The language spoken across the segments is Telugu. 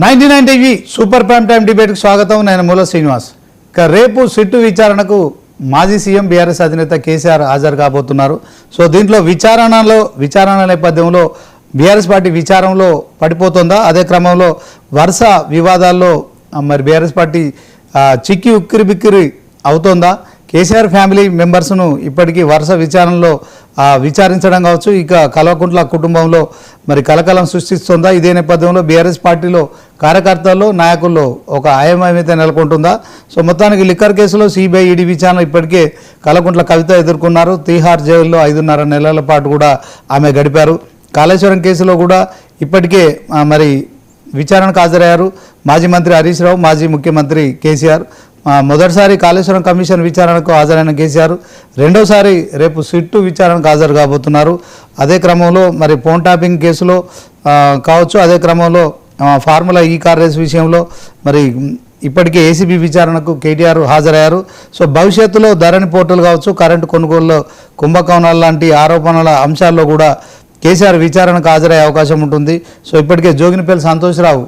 99 టీవీ సూపర్ ప్రైమ్ టైం డిబేట్కి స్వాగతం. నేను మూల శ్రీనివాస్. ఇక రేపు సిట్టు విచారణకు మాజీ సీఎం బీఆర్ఎస్ అధినేత కేసీఆర్ హాజరు కాబోతున్నారు. సో దీంట్లో విచారణ నేపథ్యంలో బీఆర్ఎస్ పార్టీ విచారంలో పడిపోతుందా, అదే క్రమంలో వరుస వివాదాల్లో మరి బీఆర్ఎస్ పార్టీ చిక్కి ఉక్కిరి బిక్కిరి అవుతోందా, కేసీఆర్ ఫ్యామిలీ మెంబర్స్ను ఇప్పటికీ వరుస విచారణలో విచారించడం కావచ్చు, ఇక కల్వకుంట్ల కుటుంబంలో మరి కలకలం సృష్టిస్తుందా, ఇదే నేపథ్యంలో బీఆర్ఎస్ పార్టీలో కార్యకర్తల్లో నాయకుల్లో ఒక అయమయం అయితే నెలకొంటుందా. సో మొత్తానికి లిక్కర్ కేసులో సిబిఐ ఈడీ విచారణ ఇప్పటికే కల్వకుంట్ల కవిత ఎదుర్కొన్నారు. తీహార్ జైల్లో 5.5 నెలల పాటు కూడా ఆమె గడిపారు. కాళేశ్వరం కేసులో కూడా ఇప్పటికే మరి విచారణకు హాజరయ్యారు మాజీ మంత్రి హరీష్ రావు, మాజీ ముఖ్యమంత్రి కేసీఆర్. మొదటిసారి కాళేశ్వరం కమిషన్ విచారణకు హాజరైన కేసీఆర్ రెండోసారి రేపు సిట్టు విచారణకు హాజరు కాబోతున్నారు. అదే క్రమంలో మరి ఫోన్ ట్యాపింగ్ కేసులో కావచ్చు, అదే క్రమంలో ఫార్ములా ఈ కార్ రేస్ విషయంలో మరి ఇప్పటికే ఏసీబీ విచారణకు కేటీఆర్ హాజరయ్యారు. సో భవిష్యత్తులో ధరణి పోర్టల్ కావచ్చు, కరెంటు కొనుగోలులో కుంభకోణాలు లాంటి ఆరోపణల అంశాల్లో కూడా కేసీఆర్ విచారణకు హాజరయ్యే అవకాశం ఉంటుంది. సో ఇప్పటికే జోగినిపల్లి సంతోష్రావు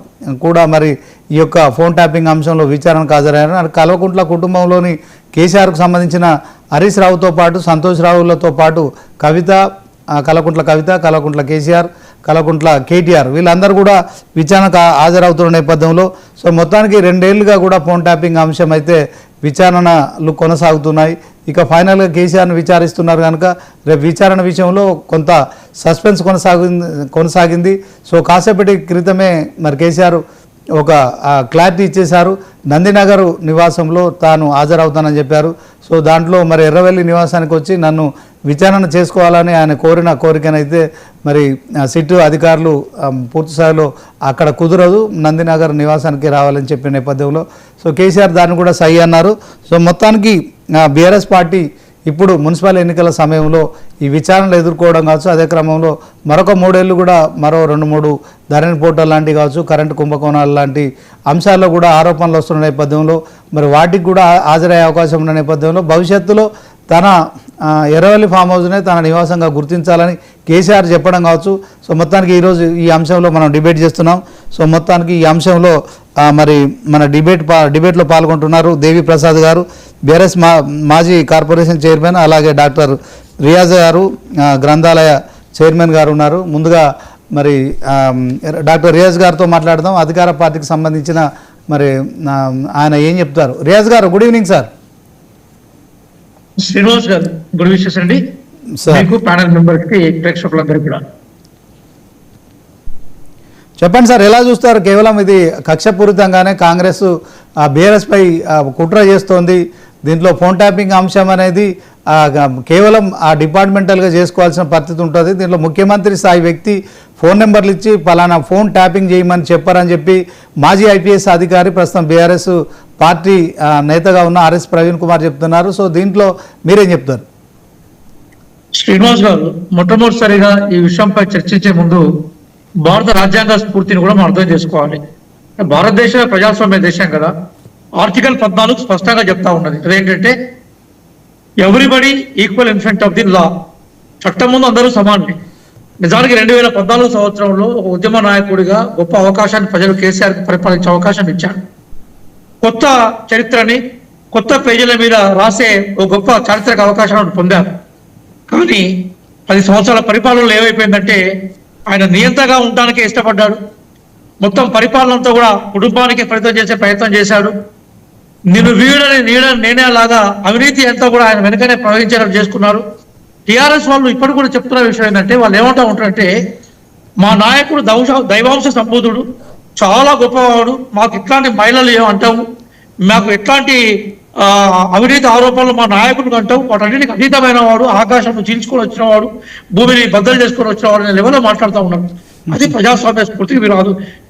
కూడా మరి ఈ యొక్క ఫోన్ ట్యాపింగ్ అంశంలో విచారణకు హాజరయ్యారు. కల్వకుంట్ల కుటుంబంలోని కేసీఆర్కు సంబంధించిన హరీష్ రావుతో పాటు సంతోష్ రావులతో పాటు కవిత, కల్వకుంట్ల కేసీఆర్, కల్వకుంట్ల కేటీఆర్ వీళ్ళందరూ కూడా విచారణకు హాజరవుతున్న నేపథ్యంలో సో మొత్తానికి 2 ఏళ్లుగా కూడా ఫోన్ ట్యాపింగ్ అంశం అయితే విచారణలు కొనసాగుతున్నాయి. ఇక ఫైనల్గా కేసీఆర్ను విచారిస్తున్నారు కనుక రేపు విచారణ విషయంలో కొంత సస్పెన్స్ కొనసాగింది. సో కాసేపటి క్రితమే మరి కేసీఆర్ ఒక క్లారిటీ ఇచ్చేశారు. నందినగర్ నివాసంలో తాను హాజరవుతానని చెప్పారు. సో దాంట్లో మరి ఎర్రవెల్లి నివాసానికి వచ్చి నన్ను విచారణ చేసుకోవాలని ఆయన కోరిన కోరికనైతే మరి సిట్టు అధికారులు పూర్తి స్థాయిలో అక్కడ కుదరదు, నందినగర్ నివాసానికి రావాలని చెప్పిన నేపథ్యంలో సో కేసీఆర్ దాన్ని కూడా సై అన్నారు. సో మొత్తానికి బీఆర్ఎస్ పార్టీ ఇప్పుడు మున్సిపల్ ఎన్నికల సమయంలో ఈ విచారణలు ఎదుర్కోవడం కావచ్చు, అదే క్రమంలో మరొక 3 ఏళ్ళు కూడా మరో 2-3 ధరణి పోర్టల్ లాంటివి కావచ్చు, కరెంటు కుంభకోణాలు లాంటి అంశాల్లో కూడా ఆరోపణలు వస్తున్న నేపథ్యంలో మరి వాటికి కూడా హాజరయ్యే అవకాశం ఉన్న నేపథ్యంలో భవిష్యత్తులో తన ఎర్రవల్లి ఫామ్ హౌస్నే తన నివాసంగా గుర్తించాలని కేసీఆర్ చెప్పడం కావచ్చు. సో మొత్తానికి ఈరోజు ఈ అంశంలో మనం డిబేట్ చేస్తున్నాం. సో మొత్తానికి ఈ అంశంలో మరి మన డిబేట్లో పాల్గొంటున్నారు దేవి ప్రసాద్ గారు, బీఆర్ఎస్ మాజీ కార్పొరేషన్ చైర్మన్, అలాగే డాక్టర్ రియాజ్ గారు, గ్రంథాలయ చైర్మన్ గారు ఉన్నారు. ముందుగా మరి డాక్టర్ రియాజ్ గారితో మాట్లాడదాం. అధికార పార్టీకి సంబంధించిన మరి ఆయన ఏం చెప్తారు. రియాజ్ గారు, గుడ్ ఈవినింగ్ సార్. శ్రీనివాస్ గారు, గుడ్ విషెస్ అండి మీకు, ప్యానల్ మెంబర్కి, ప్రేక్షకులందరికీ కూడా. చెప్పండి సార్, ఎలా చూస్తారు? కేవలం ఇది కక్షపూరితంగానే కాంగ్రెస్ బీఆర్ఎస్ పై కుట్ర చేస్తోంది. దీంట్లో ఫోన్ ట్యాపింగ్ అంశం అనేది కేవలం డిపార్ట్మెంటల్గా చేసుకోవాల్సిన పరిస్థితి ఉంటుంది. దీంట్లో ముఖ్యమంత్రి స్థాయి వ్యక్తి ఫోన్ నెంబర్లు ఇచ్చి పలానా ఫోన్ ట్యాపింగ్ చేయమని చెప్పారని చెప్పి మాజీ ఐపీఎస్ అధికారి, ప్రస్తుతం బీఆర్ఎస్ పార్టీ నేతగా ఉన్న ఆర్ఎస్ ప్రవీణ్ కుమార్ చెప్తున్నారు. సో దీంట్లో మీరేం చెప్తారు? శ్రీనివాస్ గారు, మొట్టమొదటిసారిగా ఈ విషయంపై చర్చించే ముందు భారత రాజ్యాంగ స్ఫూర్తిని కూడా మనం అర్థం చేసుకోవాలి. భారతదేశ ప్రజాస్వామ్య దేశం కదా. ఆర్టికల్ 14 స్పష్టంగా చెప్తా ఉన్నది. అదేంటంటే everybody equal in front of the law, చట్టం ముందు అందరూ సమానమే. నిజానికి 2014 సంవత్సరంలో ఒక ఉద్యమ నాయకుడిగా గొప్ప అవకాశాన్ని ప్రజలు కేసీఆర్కి పరిపాలించే అవకాశం ఇచ్చారు. కొత్త చరిత్రని కొత్త పేజీల మీద రాసే ఒక గొప్ప చారిత్రక అవకాశాలను పొందారు. కానీ 10 సంవత్సరాల పరిపాలనలో ఏమైపోయిందంటే ఆయన నియంతగా ఉండడానికే ఇష్టపడ్డాడు. మొత్తం పరిపాలనంతా కూడా కుటుంబానికి ఫలితం చేసే ప్రయత్నం చేశాడు. నిన్ను నేనే లాగా అవినీతి అంతా కూడా ఆయన వెనుకనే ప్రవహించేలా చేసుకున్నారు. టీఆర్ఎస్ వాళ్ళు ఇప్పుడు కూడా చెప్తున్న విషయం ఏంటంటే వాళ్ళు ఏమంటా ఉంటారంటే మా నాయకుడు దైవాంశ సంబూధుడు, చాలా గొప్పవాడు, మాకు ఇట్లాంటి మహిళలు ఏమంటాము, మాకు ఎట్లాంటి అవినీతి ఆరోపణలు మా నాయకుడికి అంటావు, వాటన్నిటికి అతీతమైన వాడు, ఆకాశం చీల్చుకొని వచ్చిన వాడు, భూమిని బద్దలు చేసుకొని వచ్చిన వాడు అనే లెవెల్లో మాట్లాడుతూ ఉన్నాడు. అది ప్రజాస్వామ్య స్ఫూర్తికి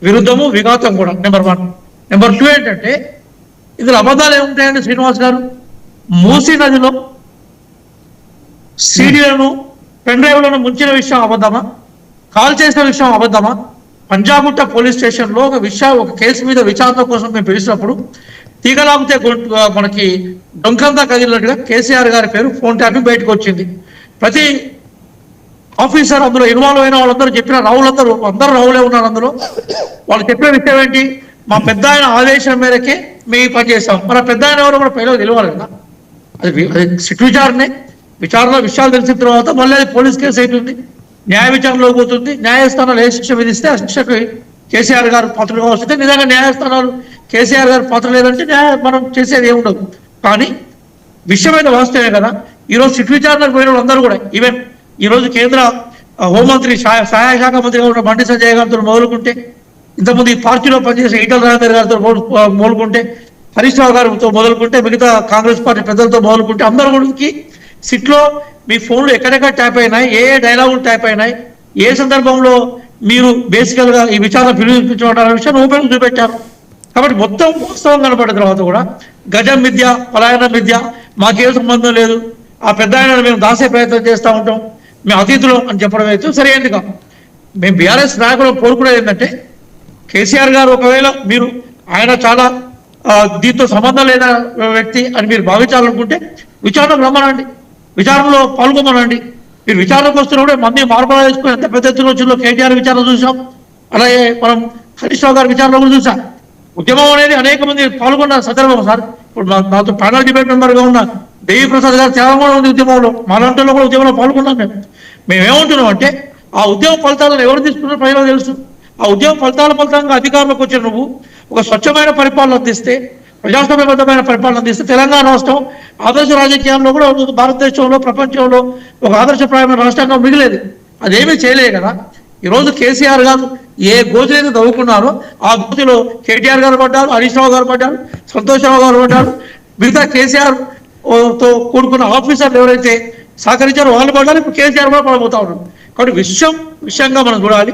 విరుద్ధము, విఘాతం కూడా. నెంబర్ 1. నెంబర్ 2 ఏంటంటే ఇందులో అబద్ధాలు ఏముంటాయండి శ్రీనివాస్ గారు? మూసీ నదిలో సీడీలను, పెన్ డ్రైవ్లను ముంచిన విషయం అబద్ధమా? కాల్ చేసిన విషయం అబద్ధమా? పంజాగుట్ట పోలీస్ స్టేషన్లో ఒక కేసు మీద విచారణ కోసం మేము పిలిచినప్పుడు తీగలాగితే మనకి డొంకంతా కదిలినట్టుగా కేసీఆర్ గారి పేరు ఫోన్ ట్యాపింగ్ బయటకు వచ్చింది. ప్రతి ఆఫీసర్ అందులో ఇన్వాల్వ్ అయిన వాళ్ళందరూ చెప్పిన రావులందరూ అందరూ రావులే ఉన్నారు అందులో. వాళ్ళు చెప్పిన విషయం ఏంటి? మా పెద్ద ఆయన ఆదేశం మేరకే మేము పని చేస్తాం. మన పెద్ద ఆయన ఎవరో కూడా పైలో తెలియాలి కదా. అది సిట్ విచారణలో విషయాలు తెలిసిన తర్వాత మళ్ళీ అది పోలీస్ కేసు అవుతుంది, న్యాయ విచారణలో పోతుంది. న్యాయస్థానాలు ఏ శిక్ష విధిస్తే ఆ శిక్షకు కేసీఆర్ గారు పాత్రగా వస్తే, నిజంగా న్యాయస్థానాలు కేసీఆర్ గారు పాత్ర లేదంటే మనం చేసేది ఏముండదు. కానీ విషయమైన వాస్తవమే కదా. ఈరోజు సిట్ విచారణకు పోయిన వాళ్ళందరూ కూడా, ఈవెన్ ఈరోజు కేంద్ర హోంమంత్రి సహాయ శాఖ మంత్రిగా ఉన్న బండి సంజయ్ గారితో మొదలుకుంటే, ఇంతకుముందు ఈ పార్టీలో పనిచేసే ఈటల రాజేందర్ గారితో మొదలుకుంటే, హరీష్ రావు గారితో మొదలుకుంటే, మిగతా కాంగ్రెస్ పార్టీ పెద్దలతో మొదలుకుంటే అందరూ కూడా సిట్లో మీ ఫోన్లు ఎక్కడెక్కడ ట్యాప్ అయినాయి, ఏ డైలాగులు ట్యాప్ అయినాయి, ఏ సందర్భంలో మీరు బేసికల్ గా ఈ విచారణ పిలుపుపించడం విషయాన్ని ఓపెన్ చూపెట్టారు. కాబట్టి మొత్తం వాస్తవం కనపడిన తర్వాత కూడా గజం మిథ్య, పలాయనం మిథ్య, మాకేం సంబంధం లేదు, ఆ పెద్ద ఆయన మేము దాసే ప్రయత్నం చేస్తూ ఉంటాం, మేము అతిథులం అని చెప్పడం అయితే సరైనది కాదు. మేము బీఆర్ఎస్ నాయకులు కోరుకునేది ఏంటంటే, కేసీఆర్ గారు ఒకవేళ మీరు ఆయన చాలా దీంతో సంబంధం లేని వ్యక్తి అని మీరు భావించాలనుకుంటే విచారణకు రమ్మనండి, విచారణలో పాల్గొమనండి. మీరు విచారణకు వస్తున్నప్పుడే మంది మార్పులు వేసుకుని ఎంత పెద్ద ఎత్తున వచ్చిందో కేటీఆర్ విచారణ చూసాం, అలాగే మనం హరీష్ రావు గారి విచారణ కూడా చూసాం. ఉద్యమం అనేది అనేక మంది పాల్గొన్న సందర్భం సార్. ఇప్పుడు నాతో ప్యానల్ డిబేట్ మెంబర్గా ఉన్న దేవి ప్రసాద్ గారు చాలా కూడా ఉంది ఉద్యమంలో, మాలాంటిలో కూడా ఉద్యమంలో పాల్గొన్నాం. మేమేమంటున్నాం అంటే, ఆ ఉద్యమ ఫలితాలను ఎవరు తీసుకున్నారో ప్రజలకు తెలుసు. ఆ ఉద్యమ ఫలితంగా అధికారంలోకి వచ్చిన నువ్వు ఒక స్వచ్ఛమైన పరిపాలన అందిస్తే, ప్రజాస్వామ్యబద్ధమైన పరిపాలన అందిస్తే తెలంగాణ రాష్ట్రం ఆదర్శ రాజకీయాల్లో కూడా భారతదేశంలో ప్రపంచంలో ఒక ఆదర్శప్రాయమైన రాష్ట్రంగా మిగిలేదు. అదేమీ చేయలేదు కదా. ఈరోజు కేసీఆర్ గారు ఏ గోతులైతే తవ్వుకున్నారో ఆ గోతులో కేటీఆర్ గారు పడ్డారు, హరీష్ రావు గారు పడ్డారు, సంతోషరావు గారు పడ్డారు, మిగతా కేసీఆర్ తో కూడుకున్న ఆఫీసర్లు ఎవరైతే సహకరించారో వాళ్ళు పడ్డారు. ఇప్పుడు కేసీఆర్ కూడా పడబోతా ఉన్నారు. కాబట్టి విషయంగా మనం చూడాలి.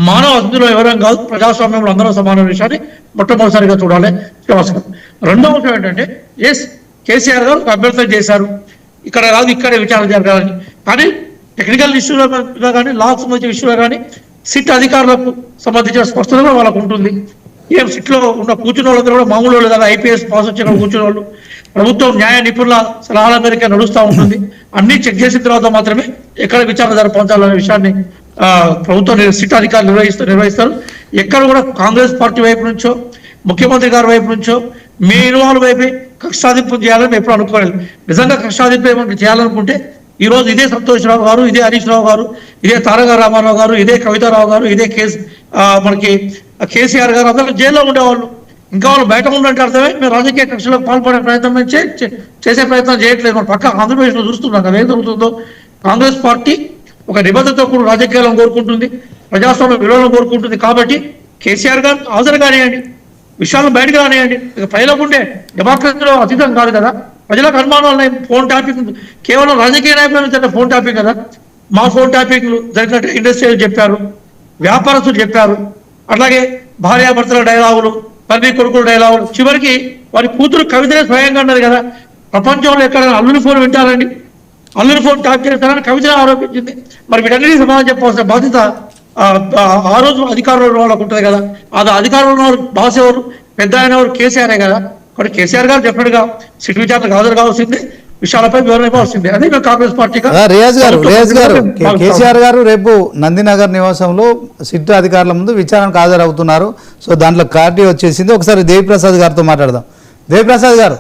మానవ అందులో ఎవరం కాదు, ప్రజాస్వామ్యంలో అందరూ సమాన విషయాన్ని మొట్టమొదటిసారిగా చూడాలి. రెండవ విషయం ఏంటంటే, కేసీఆర్ గారు అభ్యర్థన చేశారు, ఇక్కడ కాదు ఇక్కడే విచారణ జరగాలని. కానీ టెక్నికల్ ఇష్యూలో కానీ, లాకు సంబంధించిన ఇష్యూలో కానీ సిట్ అధికారులకు సంబంధించిన స్పష్టత కూడా వాళ్ళకు ఉంటుంది. ఏం సిట్లో ఉన్న కూర్చున్న వాళ్ళందరూ కూడా మామూలు వాళ్ళు కదా, ఐపీఎస్ పాస్ వచ్చిన కూర్చున్న వాళ్ళు. ప్రభుత్వం న్యాయ నిపుణుల సలహాల మేరకు నడుస్తూ ఉంటుంది. అన్ని చెక్ చేసిన తర్వాత మాత్రమే ఎక్కడ విచారణ జరపాలనే విషయాన్ని ప్రభుత్వం సిట్ అధికారులు నిర్వహిస్తారు. ఎక్కడ కూడా కాంగ్రెస్ పార్టీ వైపు నుంచో, ముఖ్యమంత్రి గారి వైపు నుంచో మీ ఇన్వాల్వ్ వైపు కక్ష సాధింపు చేయాలని ఎప్పుడు అనుకోలేదు. నిజంగా కక్ష సాధింపు ఏమైనా చేయాలనుకుంటే ఈరోజు ఇదే సంతోషరావు గారు, ఇదే హరీష్ రావు గారు, ఇదే తారక రామారావు గారు, ఇదే కవితారావు గారు, ఇదే మనకి కేసీఆర్ గారు అందరూ జైల్లో ఉండేవాళ్ళు. ఇంకా వాళ్ళు బయట ఉన్నట్టు అర్థమే మేము రాజకీయ కక్షలకు పాల్పడే ప్రయత్నం చేసే ప్రయత్నం చేయట్లేదు. మన పక్క ఆంధ్రప్రదేశ్లో చూస్తున్నాం కదా ఏం జరుగుతుందో. కాంగ్రెస్ పార్టీ ఒక నిబద్ధతతో కూడా రాజకీయాలను కోరుకుంటుంది, ప్రజాస్వామ్య విలువలను కోరుకుంటుంది. కాబట్టి కేసీఆర్ గారు హాజరు కానివ్వండి, విషయాలను బయటకు రానివ్వండి. ఇక ప్రజలకు ఉండే డెమోక్రసీలో అతీతం కాదు కదా. ప్రజలకు అనుమానాలు ఫోన్ ట్యాపింగ్ కేవలం రాజకీయ నాయకులు ఫోన్ ట్యాపింగ్ కదా. మా ఫోన్ ట్యాపింగ్లు జరిగినట్టు ఇండస్ట్రీలు చెప్పారు, వ్యాపారస్తులు చెప్పారు, అట్లాగే భార్యాభర్తల డైలాగులు, తల్లి కొడుకుల డైలాగులు, చివరికి వారి కూతురు కవితనే స్వయంగా అన్నది కదా, ప్రపంచంలో ఎక్కడైనా అల్లుని ఫోన్ వింటారండి, అల్లుని ఫోన్ ట్యాప్ చేస్తారని కవితనే ఆరోపించింది. మరి వీటన్నిటికీ సమాధానం చెప్పాల్సిన బాధ్యత ఆ రోజు అధికారంలో వాళ్ళకు ఉంటుంది కదా. అది అధికారంలో బాస్ ఎవరు, పెద్ద ఆయన ఎవరు, కేసీఆర్ కదా. కాబట్టి కేసీఆర్ గారు చెప్పినట్టుగా సిట్ విచారణకు హాజరు కావాల్సిందే, విషయాలపై వివరణ ఇవ్వాల్సిందే. అదే మేము కాంగ్రెస్ పార్టీగా. రియాజ్ గారు కేసీఆర్ గారు రేపు నందినగర్ నివాసంలో సిట్ అధికారుల ముందు విచారణకు హాజరవుతున్నారు. సో దాంట్లో క్లారిటీ వచ్చేసింది. ఒకసారి దేవిప్రసాద్ గారితో మాట్లాడదాం. దేవిప్రసాద్ గారు,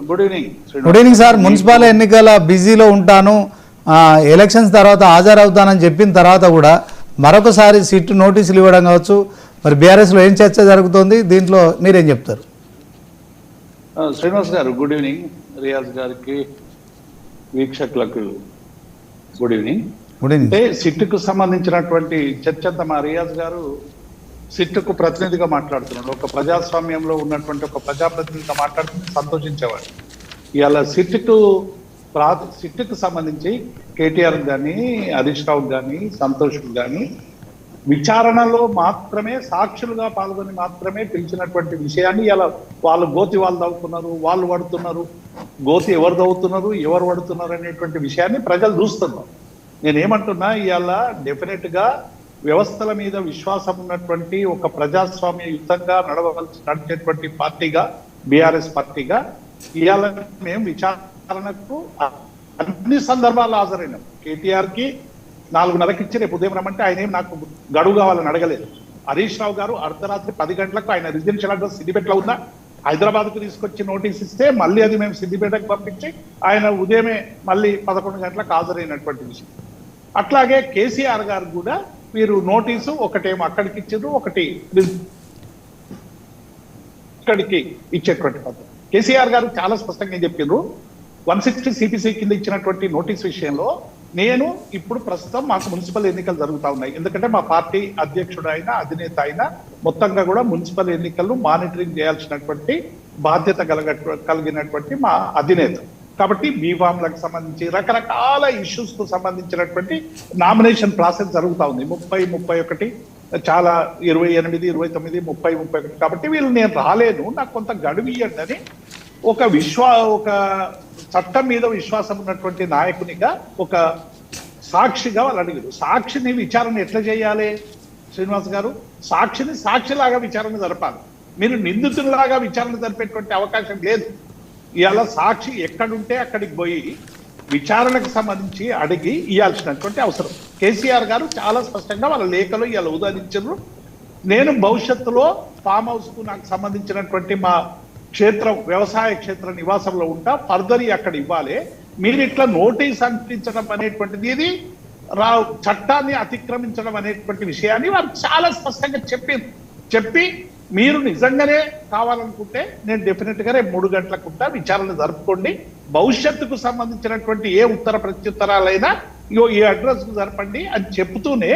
good evening. Good evening sir. Municipal ఎన్నికల బిజీలో ఉంటాను, ఎలక్షన్స్ తర్వాత హాజరవుతానని చెప్పిన తర్వాత కూడా మరొకసారి సిట్ నోటీసులు ఇవ్వడం కావచ్చు. మరి బీఆర్ఎస్లో ఏం చర్చ జరుగుతుంది, దీంట్లో మీరేం చెప్తారు? శ్రీనివాస్ గారు గుడ్ ఈవినింగ్. రియాజ్ గారికి, వీక్షకులకు గుడ్ ఈవినింగ్. అంటే సిట్కు సంబంధించినటువంటి చర్చ అంతా మా రియాజ్ గారు సిట్కు ప్రతినిధిగా మాట్లాడుతున్నాడు. ఒక ప్రజాస్వామ్యంలో ఉన్నటువంటి ఒక ప్రజాప్రతినిధిగా మాట్లాడుతుంటే సంతోషించేవాడు. ఇవాళ సిట్కు సంబంధించి కేటీఆర్ కానీ, హరీష్ రావు కానీ, సంతోష్కు కానీ విచారణలో మాత్రమే సాక్షులుగా పాల్గొని మాత్రమే పిలిచినటువంటి విషయాన్ని ఇలా వాళ్ళు గోతి వాళ్ళు తవ్వుతున్నారు, వాళ్ళు పడుతున్నారు, గోతి ఎవరు తవ్వుతున్నారు, ఎవరు పడుతున్నారు అనేటువంటి విషయాన్ని ప్రజలు చూస్తున్నారు. నేనేమంటున్నా, ఇవాళ డెఫినెట్ గా వ్యవస్థల మీద విశ్వాసం ఉన్నటువంటి ఒక ప్రజాస్వామ్యయుతంగా నడిచేటువంటి పార్టీగా, బీఆర్ఎస్ పార్టీగా ఇవాళ మేము విచారణకు అన్ని సందర్భాల్లో హాజరైనాం. కేటీఆర్ కి 4:30కి ఇచ్చి రేపు ఉదయం రమ్మంటే ఆయన ఏం నాకు గడువు కావాలని అడగలేదు. హరీష్ రావు గారు అర్ధరాత్రి 10 గంటలకు ఆయన రెసిడెన్షియల్ అడ్రస్ సిద్దిపేటలో ఉందా, హైదరాబాద్ కు తీసుకొచ్చి నోటీస్ ఇస్తే మళ్ళీ అది మేము సిద్దిపేటకు పంపించి ఆయన ఉదయమే మళ్ళీ 11 గంటలకు హాజరైనటువంటి విషయం. అట్లాగే కేసీఆర్ గారు కూడా మీరు నోటీసు ఒకటేమో అక్కడికి ఇచ్చారు, ఒకటి ఇక్కడికి ఇచ్చేటువంటి పద్ధతి. కేసీఆర్ గారు చాలా స్పష్టంగా ఏం చెప్పారు, 160 సిపిసి కింద ఇచ్చినటువంటి నోటీస్ విషయంలో నేను ఇప్పుడు ప్రస్తుతం మాకు మున్సిపల్ ఎన్నికలు జరుగుతూ ఉన్నాయి. ఎందుకంటే మా పార్టీ అధ్యక్షుడు అయినా అధినేత అయినా మొత్తంగా కూడా మున్సిపల్ ఎన్నికలను మానిటరింగ్ చేయాల్సినటువంటి బాధ్యత కలిగినటువంటి మా అధినేత. కాబట్టి బీఫామ్లకు సంబంధించి రకరకాల ఇష్యూస్ కు సంబంధించినటువంటి నామినేషన్ ప్రాసెస్ జరుగుతూ ఉంది. 30, 31 చాలా 28, 29, 30, 31. కాబట్టి వీళ్ళు నేను రాలేను, నాకు కొంత గడువు ఇవ్వండి అని ఒక చట్టం మీద విశ్వాసం ఉన్నటువంటి నాయకునిగా ఒక సాక్షిగా వాళ్ళు అడిగారు. సాక్షిని విచారణ ఎట్లా చేయాలి శ్రీనివాస్ గారు? సాక్షిని సాక్షిలాగా విచారణ జరపాలి. మీరు నిందితుల్లాగా విచారణ జరిపేటువంటి అవకాశం లేదు. ఇవాళ సాక్షి ఎక్కడుంటే అక్కడికి పోయి విచారణకు సంబంధించి అడిగి ఇవ్వాల్సినటువంటి అవసరం. కేసీఆర్ గారు చాలా స్పష్టంగా వాళ్ళ లేఖలో ఇవాళ ఉదాహరించారు. నేను భవిష్యత్తులో ఫామ్ హౌస్ కు నాకు సంబంధించినటువంటి మా క్షేత్రం వ్యవసాయ క్షేత్ర నివాసంలో ఉంటా, ఫర్దర్ అక్కడ ఇవ్వాలి. మీరు ఇట్లా నోటీస్ అంటించడం అనేటువంటిది ఇది చట్టాన్ని అతిక్రమించడం అనేటువంటి విషయాన్ని వారు చాలా స్పష్టంగా చెప్పి మీరు నిజంగానే కావాలనుకుంటే నేను డెఫినెట్ గా రేపు 3 గంటలకు విచారణ జరుపుకోండి, భవిష్యత్తుకు సంబంధించినటువంటి ఏ ఉత్తర ప్రత్యుత్తరాలైనా ఈ అడ్రస్ కు జరపండి అని చెప్తూనే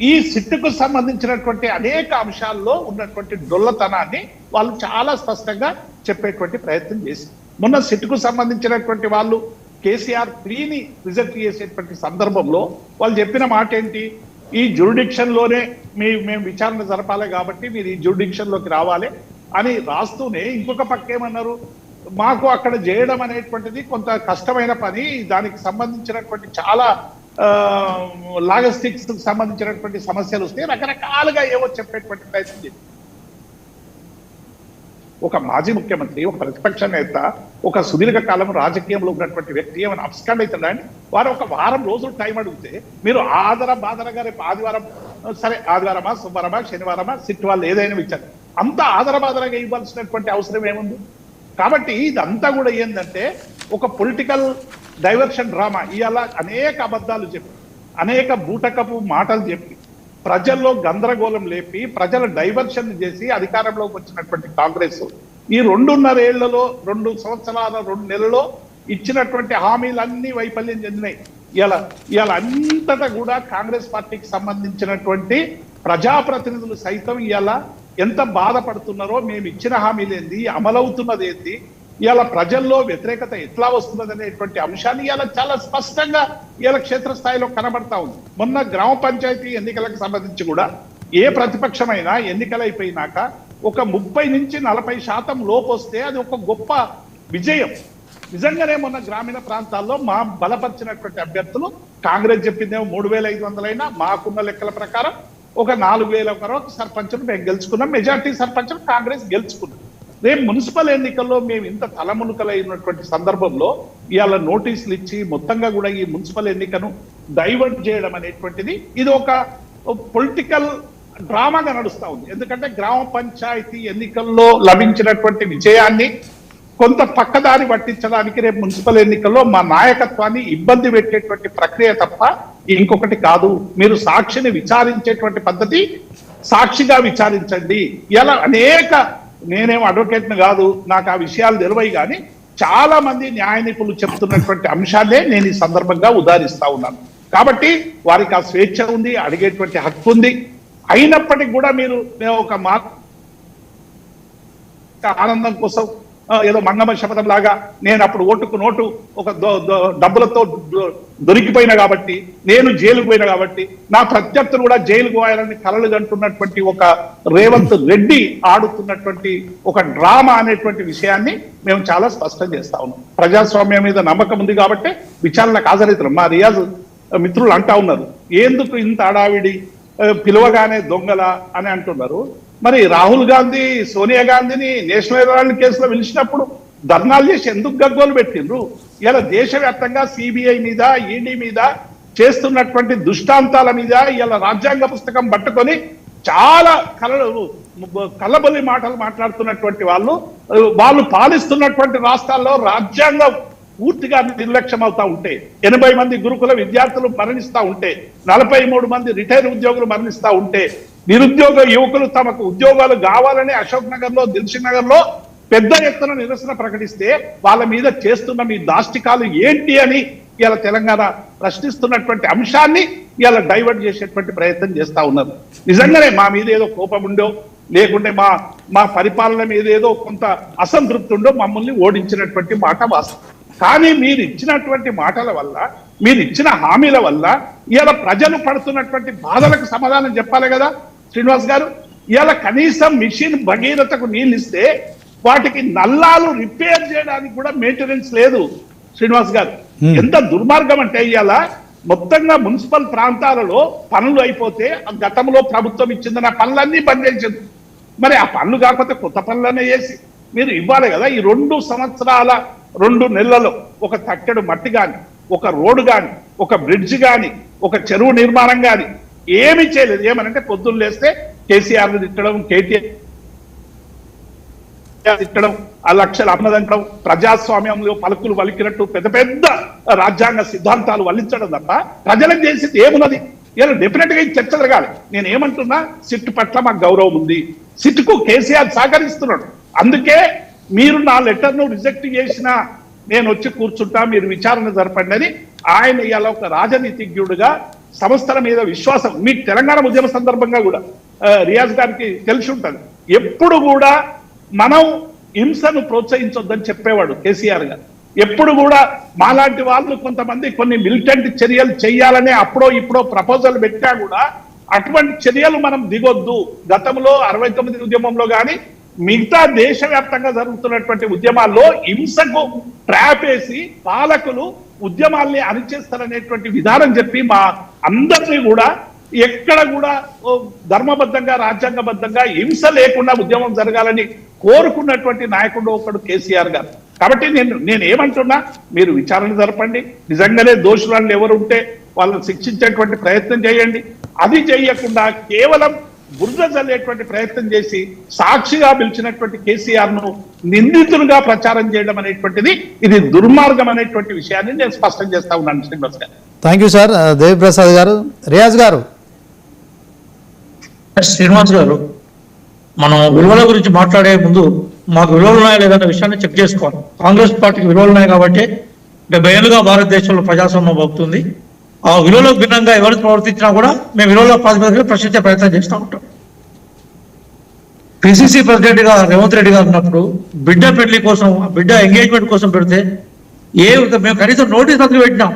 ఈ సిట్టుకు సంబంధించినటువంటి అనేక అంశాల్లో ఉన్నటువంటి డొల్లతనాన్ని వాళ్ళు చాలా స్పష్టంగా చెప్పేటువంటి ప్రయత్నం చేశారు. మొన్న సిట్టుకు సంబంధించినటువంటి వాళ్ళు కేసీఆర్ 3ని రిజెక్ట్ చేసేటువంటి సందర్భంలో వాళ్ళు చెప్పిన మాట ఏంటి, ఈ జ్యూరిడిక్షన్ లోనే మేము విచారణ జరపాలి కాబట్టి మీరు ఈ జ్యూరిడిక్షన్ లోకి రావాలి అని రాస్తూనే ఇంకొక పక్క ఏమన్నారు, మాకు అక్కడ చేయడం అనేటువంటిది కొంత కష్టమైన పని, దానికి సంబంధించినటువంటి చాలా లాజిస్టిక్స్ సంబంధించినటువంటి సమస్యలు వస్తే రకరకాలుగా ఏవో చెప్పేటువంటి ప్రయత్నం చేసి ఒక మాజీ ముఖ్యమంత్రి, ఒక ప్రతిపక్ష నేత, ఒక సుదీర్ఘ కాలం రాజకీయంలో ఉన్నటువంటి వ్యక్తి ఏమైనా అప్స్కాండ్ అవుతాడని వారు ఒక వారం రోజులు టైం అడిగితే మీరు బాదరగా రేపు ఆదివారం, సరే ఆదివారమా సోమవారమా శనివారమా సిట్ వాళ్ళు ఏదైనా ఇచ్చారు, అంత బాదరగా ఇవ్వాల్సినటువంటి అవసరం ఏముంది? కాబట్టి ఇదంతా కూడా ఏంటంటే ఒక పొలిటికల్ డైవర్షన్ డ్రామా. ఇవాళ అనేక అబద్ధాలు చెప్పి అనేక బూటకపు మాటలు చెప్పి ప్రజల్లో గందరగోళం లేపి ప్రజల డైవర్షన్ చేసి అధికారంలోకి వచ్చినటువంటి కాంగ్రెస్ ఈ 2.5 ఏళ్లలో 2 సంవత్సరాల 2 నెలల్లో ఇచ్చినటువంటి హామీలన్నీ వైఫల్యం చెందినాయి. ఇవాళ అంతటా కూడా కాంగ్రెస్ పార్టీకి సంబంధించినటువంటి ప్రజాప్రతినిధులు సైతం ఇవాళ ఎంత బాధపడుతున్నారో, మేము ఇచ్చిన హామీలు ఏంది, అమలవుతున్నది ఏంది, ఇవాళ ప్రజల్లో వ్యతిరేకత ఎట్లా వస్తున్నది అనేటువంటి అంశాన్ని ఇవాళ చాలా స్పష్టంగా ఇవాళ క్షేత్రస్థాయిలో కనబడతా ఉంది. మొన్న గ్రామ పంచాయతీ ఎన్నికలకు సంబంధించి కూడా ఏ ప్రతిపక్షమైనా ఎన్నికలు అయిపోయినాక ఒక 30 నుంచి 40% లోపు వస్తే అది ఒక గొప్ప విజయం. నిజంగానే మొన్న గ్రామీణ ప్రాంతాల్లో మా బలపరిచినటువంటి అభ్యర్థులు కాంగ్రెస్ చెప్పిందేమో 3,500 అయినా మాకున్న లెక్కల ప్రకారం ఒక 4,000 వరకు సర్పంచులు మేము గెలుచుకున్నాం, మెజార్టీ సర్పంచులు కాంగ్రెస్ గెలుచుకున్నాం. రేపు మున్సిపల్ ఎన్నికల్లో మేము ఇంత తలమునకలైనటువంటి సందర్భంలో ఇవాళ నోటీసులు ఇచ్చి మొత్తంగా కూడా ఈ మున్సిపల్ ఎన్నికను డైవర్ట్ చేయడం అనేటువంటిది ఇది ఒక పొలిటికల్ డ్రామాగా నడుస్తూ ఉంది. ఎందుకంటే గ్రామ పంచాయతీ ఎన్నికల్లో లభించినటువంటి విజయాన్ని కొంత పక్కదారి పట్టించడానికి రేపు మున్సిపల్ ఎన్నికల్లో మా నాయకత్వాన్ని ఇబ్బంది పెట్టేటువంటి ప్రక్రియ తప్ప ఇంకొకటి కాదు. మీరు సాక్షిని విచారించేటువంటి పద్ధతి సాక్షిగా విచారించండి. ఇలా నేనేం అడ్వకేట్ని కాదు, నాకు ఆ విషయాలు తెలివై, కానీ చాలా మంది న్యాయ నిపుణులు చెప్తున్నటువంటి అంశాలే నేను ఈ సందర్భంగా ఉదాహరిస్తా ఉన్నాను. కాబట్టి వారికి ఆ స్వేచ్ఛ ఉంది, అడిగేటువంటి హక్కు ఉంది. అయినప్పటికీ కూడా మీరు ఒక ఆనందం కోసం ఏదో మంగమ్మ శపథం లాగా నేను అప్పుడు ఓటుకు నోటు ఒక డబ్బులతో దొరికిపోయినా కాబట్టి, నేను జైలుకు పోయినా కాబట్టి నా ప్రత్యర్థులు కూడా జైలుకు పోయాలని కలలు కంటున్నటువంటి ఒక రేవంత్ రెడ్డి ఆడుతున్నటువంటి ఒక డ్రామా అనేటువంటి విషయాన్ని మేము చాలా స్పష్టం చేస్తా ఉన్నాం. ప్రజాస్వామ్యం మీద నమ్మకం ఉంది కాబట్టి విచారణకు హాజరవుతున్నాం. మా రియాజ్ మిత్రులు అంటా ఉన్నారు, ఎందుకు ఇంత అడావిడి, పిలవగానే దొంగల అని అంటున్నారు. మరి రాహుల్ గాంధీ సోనియా గాంధీని నేషనల్ హెరాల్డ్ కేసులో పిలిచినప్పుడు ధర్నాలు చేసి ఎందుకు గగ్గోలు పెట్టిండ్రు? ఇలా దేశవ్యాప్తంగా సిబిఐ మీద, ఈడీ మీద చేస్తున్నటువంటి దుష్టాంతాల మీద ఇలా రాజ్యాంగ పుస్తకం పట్టుకొని చాలా కళ్ళబొల్లి మాటలు మాట్లాడుతున్నటువంటి వాళ్ళు పాలిస్తున్నటువంటి రాష్ట్రాల్లో రాజ్యాంగం పూర్తిగా నిర్లక్ష్యం అవుతా ఉంటే, 80 మంది గురుకుల విద్యార్థులు మరణిస్తా ఉంటే, 43 మంది రిటైర్ ఉద్యోగులు మరణిస్తా ఉంటే, నిరుద్యోగ యువకులు తమకు ఉద్యోగాలు కావాలని అశోక్ నగర్ లో, దిల్సుఖ్ నగర్ లో పెద్ద ఎత్తున నిరసన ప్రకటిస్తే వాళ్ళ మీద చేస్తున్న మీ దాష్టికాలు ఏంటి అని ఇలా తెలంగాణ ప్రశ్నిస్తున్నటువంటి అంశాన్ని ఇలా డైవర్ట్ చేసేటువంటి ప్రయత్నం చేస్తా ఉన్నారు. నిజంగానే మా మీద ఏదో కోపం ఉండో, లేకుంటే మా పరిపాలన మీద ఏదో కొంత అసంతృప్తి ఉండో మమ్మల్ని ఓడించినటువంటి మాట వాస్తవం. కానీ మీరు ఇచ్చినటువంటి మాటల వల్ల, మీరు ఇచ్చిన హామీల వల్ల ఇలా ప్రజలు పడుతున్నటువంటి బాధలకు సమాధానం చెప్పాలి కదా శ్రీనివాస్ గారు. ఇలా కనీసం మిషన్ భగీరథకు నీళ్ళు ఇస్తే వాటికి నల్లాలు రిపేర్ చేయడానికి కూడా మెయింటెనెన్స్ లేదు శ్రీనివాస్ గారు. ఎంత దుర్మార్గం అంటే ఇవాళ మొత్తంగా మున్సిపల్ ప్రాంతాలలో పనులు అయిపోతే గతంలో ప్రభుత్వం ఇచ్చిందని ఆ పనులన్నీ బంద్ చేసింది. మరి ఆ పనులు కాకపోతే కొత్త పనులనే చేసి మీరు ఇవ్వాలి కదా. ఈ 2 సంవత్సరాల 2 నెలలలో ఒక తట్టెడు మట్టి కానీ, ఒక రోడ్డు కానీ, ఒక బ్రిడ్జ్ కానీ, ఒక చెరువు నిర్మాణం కానీ ఏమీ చేయలేదు. ఏమనంటే పొద్దున్న లేస్తే కేసీఆర్ని తిట్టడం, కేటీఆర్ తిట్టడం, ఆ లక్షలు అన్నదంటడం, ప్రజాస్వామ్యంలో పలుకులు వలికినట్టు పెద్ద పెద్ద రాజ్యాంగ సిద్ధాంతాలు వల్లించడం తప్ప ప్రజలకు చేసేది ఏమున్నది? ఇలా డెఫినెట్ గా ఈ చర్చ జరగాలి. నేను ఏమంటున్నా, సిట్ పట్ల మాకు గౌరవం ఉంది. సిట్కు కేసీఆర్ సహకరిస్తున్నాడు. అందుకే మీరు నా లెటర్ను రిజెక్ట్ చేసినా నేను వచ్చి కూర్చుంటా, మీరు విచారణ జరపండి అని ఆయన ఇలా ఒక రాజనీతిజ్ఞుడుగా సంస్థల మీద విశ్వాసం. మీకు తెలంగాణ ఉద్యమ సందర్భంగా కూడా రియాజ్ గారికి తెలిసి ఉంటుంది, ఎప్పుడు కూడా మనం హింసను ప్రోత్సహించొద్దని చెప్పేవాడు కేసీఆర్ గారు. ఎప్పుడు కూడా మాలాంటి వాళ్ళు కొంతమంది కొన్ని మిలిటెంట్ చర్యలు చేయాలనే అప్పుడో ఇప్పుడో ప్రపోజల్ పెట్టా కూడా అటువంటి చర్యలు మనం దిగొద్దు. గతంలో 69 ఉద్యమంలో కానీ మిగతా దేశవ్యాప్తంగా జరుగుతున్నటువంటి ఉద్యమాల్లో హింసకు ట్రాప్ వేసి పాలకులు ఉద్యమాల్ని అణిచేస్తారనేటువంటి విధానం చెప్పి మా అందరినీ కూడా ఎక్కడ కూడా ధర్మబద్ధంగా, రాజ్యాంగబద్ధంగా హింస లేకుండా ఉద్యమం జరగాలని కోరుకున్నటువంటి నాయకుడు ఒకడు కేసీఆర్ గారు. కాబట్టి నేను ఏమంటున్నా, మీరు విచారణ జరపండి. నిజంగానే దోషులను ఎవరు ఉంటే వాళ్ళని శిక్షించేటువంటి ప్రయత్నం చేయండి. అది చేయకుండా కేవలం బురద జల్లేటువంటి ప్రయత్నం చేసి సాక్షిగా పిలిచినటువంటి కేసీఆర్ ను నిందితులుగా ప్రచారం చేయడం అనేటువంటిది ఇది దుర్మార్గం అనేటువంటి విషయాన్ని నేను స్పష్టం చేస్తా ఉన్నాను శ్రీనివాస్ గారు. Thank you sir. దేవిప్రసాద్ గారు. రియాజ్ గారు. శ్రీనివాస్ గారు, మనం విలువల గురించి మాట్లాడే ముందు మాకు విలువలు ఉన్నాయా లేదన్న విషయాన్ని చెక్ చేసుకోవాలి. కాంగ్రెస్ పార్టీకి విలువలు ఉన్నాయి కాబట్టి 70 ఏళ్ళుగా భారతదేశంలో ప్రజాస్వామ్యం అవుతుంది. ఆ విలువలకు భిన్నంగా ఎవరు ప్రవర్తించినా కూడా మేము విలువల ప్రాతిపదికగా ప్రశ్నించే ప్రయత్నం చేస్తూ ఉంటాం. పిసిసి ప్రెసిడెంట్ గా రేవంత్ రెడ్డి గారు ఉన్నప్పుడు బిడ్డ పెళ్లి కోసం, బిడ్డ ఎంగేజ్మెంట్ కోసం పెడితే మేము కనీసం నోటీస్ పత్రిక పెట్టినాం.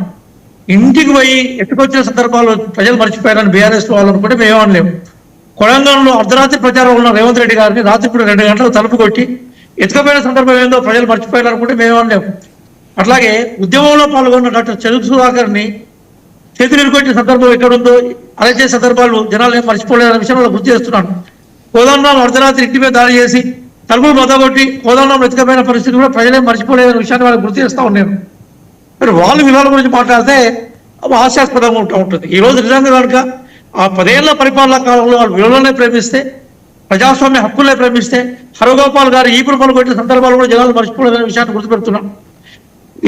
ఇంటికి పోయి ఎట్టుకొచ్చిన సందర్భాలు ప్రజలు మర్చిపోయారని బీఆర్ఎస్ వాళ్ళు అనుకుంటే మేమనలేము. కొడంగల్లో అర్ధరాత్రి ప్రచారం ఉన్న రేవంత్ రెడ్డి గారిని రాత్రిపూట 2 గంటలకు తలుపు కొట్టి ఎత్తుకపోయిన సందర్భం ఏందో ప్రజలు మర్చిపోయారు అనుకుంటే మేమనలేము. అట్లాగే ఉద్యమంలో పాల్గొన్న డాక్టర్ చదువు సుధాకర్ని చేతులు ఎరుకొట్టిన సందర్భం ఎక్కడుందో అరెస్ట్ చేసే సందర్భాలు జనాలు ఏం మర్చిపోలేదన్న విషయంలో గుర్తు చేస్తున్నాను. కోదండరాం అర్ధరాత్రి ఇంటి మీద దాడి చేసి తలుపులు మొదగొట్టి కోదండరాం ఎత్తుకపోయిన పరిస్థితి కూడా ప్రజలేం మర్చిపోలేదన్న విషయాన్ని వాళ్ళకి గుర్తు చేస్తా ఉన్నాను. మరి వాళ్ళు విలువల గురించి మాట్లాడితే హాస్యాస్పదంగా ఉంటుంది. ఈ రోజు నిజంగా కనుక ఆ 10 ఏళ్ల పరిపాలన కాలంలో వాళ్ళు విలువలనే ప్రేమిస్తే, ప్రజాస్వామ్య హక్కులనే ప్రేమిస్తే, హరగోపాల్ గారు ఈ పురుపలు కొట్టిన సందర్భాలు కూడా జనాలు మర్చిపోలేదనే విషయాన్ని గుర్తుపెడుతున్నాం.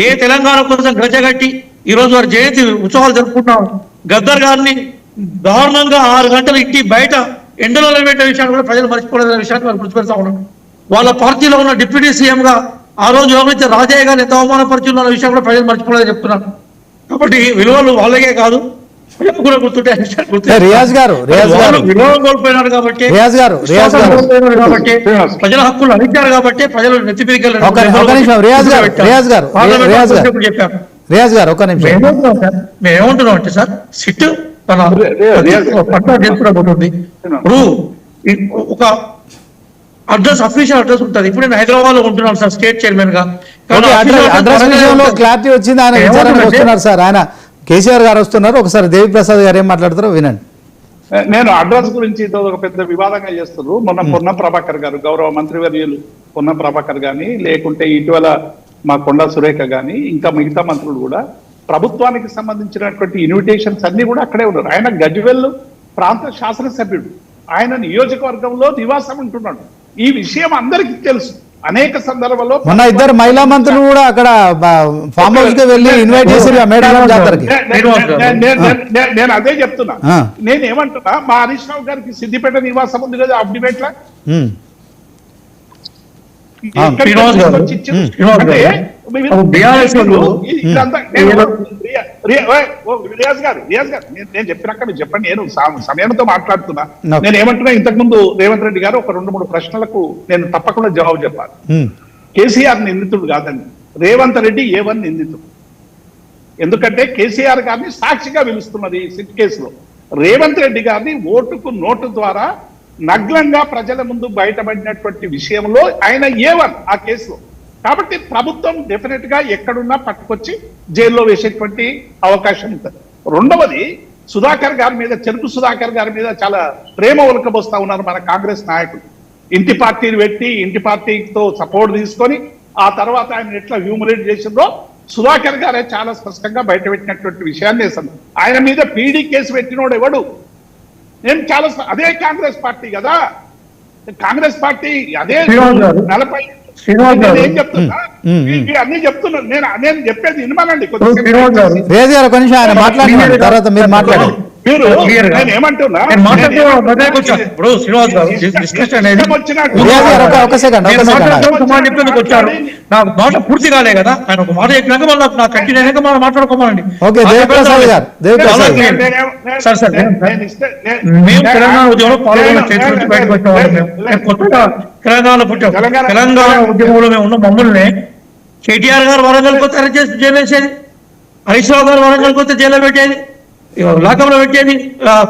ఏ తెలంగాణ కోసం గజగట్టి ఈ రోజు వారి జయంతి ఉత్సవాలు జరుపుకుంటున్నాం. గద్దర్ గారిని దారుణంగా 6 గంటలు ఇంటి బయట ఎండలో నిలబెట్టే విషయాన్ని కూడా ప్రజలు మర్చిపోలేదనే విషయాన్ని వాళ్ళు గుర్తుపెడతా ఉన్నాం. వాళ్ళ పార్టీలో ఉన్న డిప్యూటీ సీఎంగా ఆ రోజు వ్యవహరించే రాజయ్య గారిని ఎంత అవమానపరిచిన విషయం కూడా ప్రజలు మర్చిపోలేదని చెప్తున్నాను. కాబట్టి విలువలు వాళ్ళకే కాదు కూడా గుర్తుంటే రియాజ్ గారు విలువలు కోల్పోయినారు కాబట్టి, ప్రజల హక్కులు అడిగారు కాబట్టి ప్రజలు నెత్తిపీకి చెప్పారు. మేము ఏమంటున్నాం అంటే సార్, సిట్ తన పట్టా చేసుకున్నప్పుడు ఇప్పుడు ఒక అడ్రస్, అఫీషియల్ అడ్రస్ ఉంటుంది. ఇప్పుడు నేను హైదరాబాద్ లో ఉంటున్నాను సార్ స్టేట్ చైర్మన్ గా. క్లారిటీ వచ్చింది. ఆయన విచారణకు వస్తున్నారు సార్. ఆయన కేసీఆర్ గారు వస్తున్నారు. ఒకసారి దేవిప్రసాద్ గారు ఏం మాట్లాడతారో వినండి. నేను అడ్రస్ గురించి ఇదో ఒక పెద్ద వివాదంగా చేస్తున్నారు. మొన్న పొన్నం ప్రభాకర్ గారు, గౌరవ మంత్రివర్యులు పొన్నం ప్రభాకర్ గాని, లేకుంటే ఇటీవల మా కొండా సురేఖ గాని, ఇంకా మిగతా మంత్రులు కూడా ప్రభుత్వానికి సంబంధించినటువంటి ఇన్విటేషన్స్ అన్ని కూడా అక్కడే ఉన్నారు. ఆయన గజ్వెల్ ప్రాంత శాసనసభ్యుడు, ఆయన నియోజకవర్గంలో నివాసం ఉంటున్నాడు. ఈ విషయం అందరికీ తెలుసు. అనేక సందర్భాల్లో మొన్న ఇద్దరు మహిళా మంత్రులు కూడా అక్కడ ఫామ్ హౌస్ కి వెళ్ళి ఇన్వైట్ చేసి మేడారం జాతరకి. నేను అదే చెప్తున్నా. నేను ఏమంటున్నా, మా హరీష్ రావు గారికి సిద్దిపేట నివాసం ఉంది కదా అప్డిమేట్ల. నేను చెప్పినాక మీరు చెప్పండి. నేను సమయంతో మాట్లాడుతున్నా. నేను ఏమంటున్నా, ఇంతకు ముందు రేవంత్ రెడ్డి గారు ఒక 2-3 ప్రశ్నలకు నేను తప్పకుండా జవాబు చెప్పాలి. కేసీఆర్ నిందితుడు కాదండి, రేవంత్ రెడ్డి A1 నిందితుడు. ఎందుకంటే కేసీఆర్ గారిని సాక్షిగా పిలుస్తున్నది సిట్ కేసులో. రేవంత్ రెడ్డి గారిని ఓటుకు నోటు ద్వారా నగ్నంగా ప్రజల ముందు బయటపడినటువంటి విషయంలో ఆయన A1 ఆ కేసులో. కాబట్టి ప్రభుత్వం డెఫినెట్ గా ఎక్కడున్నా పట్టుకొచ్చి జైల్లో వేసేటువంటి అవకాశం ఉంటుంది. రెండవది, సుధాకర్ గారి మీద, చెరుకు సుధాకర్ గారి మీద చాలా ప్రేమ ఒలకబోస్తా ఉన్నారు మన కాంగ్రెస్ నాయకులు. ఇంటి పార్టీని పెట్టి, ఇంటి పార్టీతో సపోర్ట్ తీసుకొని ఆ తర్వాత ఆయన ఎట్లా హ్యూమిలేట్ చేసిందో సుధాకర్ గారే చాలా స్పష్టంగా బయట పెట్టినటువంటి విషయాన్ని వేసాను. ఆయన మీద పీడీ కేసు పెట్టినోడు ఎవడు? నేను చాలా అదే కాంగ్రెస్ పార్టీ కదా, కాంగ్రెస్ పార్టీ అదే 40 ఏం చెప్తున్నా అన్ని చెప్తున్నాను. నేను చెప్పేది వినమనండి కొంచెం ఆయన మాట్లాడిన తర్వాత మీరు మాట్లాడారు. నేను ఏమంటున్నా, మాట పూర్తి కాలే కదా, ఆయన ఒక మాట చెప్పినాక మళ్ళీ నా కంటిన్యూ అయినాక మనం మాట్లాడుకోమాలండి. మేము తెలంగాణ ఉద్యమంలో పాల్గొన్న చేతి నుంచి బయటకు వచ్చిన వాళ్ళు. మేము కొత్తగా తెలంగాణలో పుట్టాం. తెలంగాణ ఉద్యమంలో మేము ఉన్న మమ్మల్ని కేటీఆర్ గారు వరంగల్ కొత్త అరెస్ట్ చేసి జైలు వేసేది, హరీష్ రావు గారు వరంగల్ కొత్త జైల్లో పెట్టేది, లాకప్ లో పెట్టేది,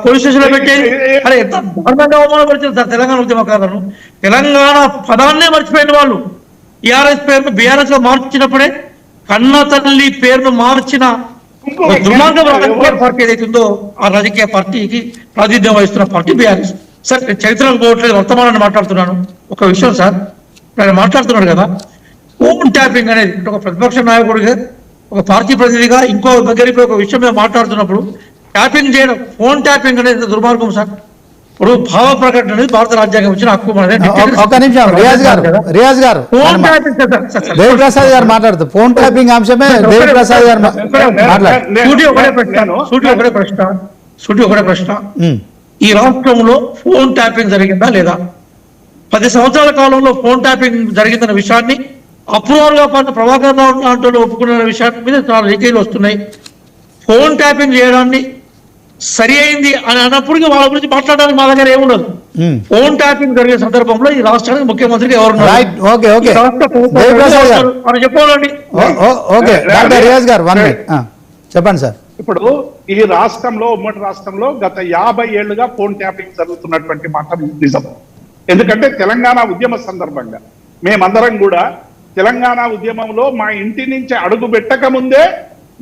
పోలీస్ స్టేషన్ లో పెట్టేది. అరే ఎంత దారుణంగా అవమానపరిచింది సార్ తెలంగాణ ఉద్యమకారులను. తెలంగాణ పదాన్నే మర్చిపోయిన వాళ్ళు టీఆర్ఎస్ పేరును బీఆర్ఎస్ లో మార్చినప్పుడే కన్న తల్లి పేరును మార్చిన దుర్మార్గం రాజకీయ పార్టీ ఏదైతుందో ఆ రాజకీయ పార్టీకి ప్రాతినిధ్యం వహిస్తున్న పార్టీ బీఆర్ఎస్. సార్ చరిత్రకు పోవట్లేదు, వర్తమానాన్ని మాట్లాడుతున్నాను. ఒక విషయం సార్, ఆయన మాట్లాడుతున్నాడు కదా ఫోన్ ట్యాపింగ్ అనేది. ఒక ప్రతిపక్ష నాయకుడిగా, ఒక పార్టీ ప్రతినిధిగా ఇంకో దగ్గరికి ఒక విషయం మీద మాట్లాడుతున్నప్పుడు ట్యాపింగ్ చేయడం, ఫోన్ ట్యాపింగ్ అనేది దుర్మార్గం సార్. ఇప్పుడు భావ ప్రకటన అనేది భారత రాజ్యాంగం ఇచ్చిన హక్కు. ఒక నిమిషం రియాజ్ గారు దేవిప్రసాద్ గారు మాట్లాడుతూ ఫోన్ ట్యాపింగ్ అంశమే దేవిప్రసాద్ గారు ఒకటే ప్రశ్న, ఈ రాష్ట్రంలో ఫోన్ ట్యాపింగ్ జరిగిందా లేదా? 10 సంవత్సరాల కాలంలో ఫోన్ ట్యాపింగ్ జరిగిందన్న విషయాన్ని అప్రూవల్ గా ప్రభాకర్ రావు అంటూ ఒప్పుకున్న విషయాన్ని మీద చాలా లీకేజీలు వస్తున్నాయి. ఫోన్ ట్యాపింగ్ చేయడాన్ని సరి అయింది అని అన్నప్పటికీ వాళ్ళ గురించి మాట్లాడడానికి మా దగ్గర ఏముండదు. ఫోన్ ట్యాపింగ్ జరిగే సందర్భంలో ఈ రాష్ట్రానికి ముఖ్యమంత్రికి ఎవరున్నారు చెప్పాలండి. చెప్పండి సార్. ఇప్పుడు ఈ రాష్ట్రంలో, ఉమ్మడి రాష్ట్రంలో గత 50 ఏళ్లుగా ఫోన్ ట్యాపింగ్ జరుగుతున్నటువంటి మాట నిజం. ఎందుకంటే తెలంగాణ ఉద్యమ సందర్భంగా మేమందరం కూడా తెలంగాణ ఉద్యమంలో మా ఇంటి నుంచి అడుగు పెట్టక ముందే,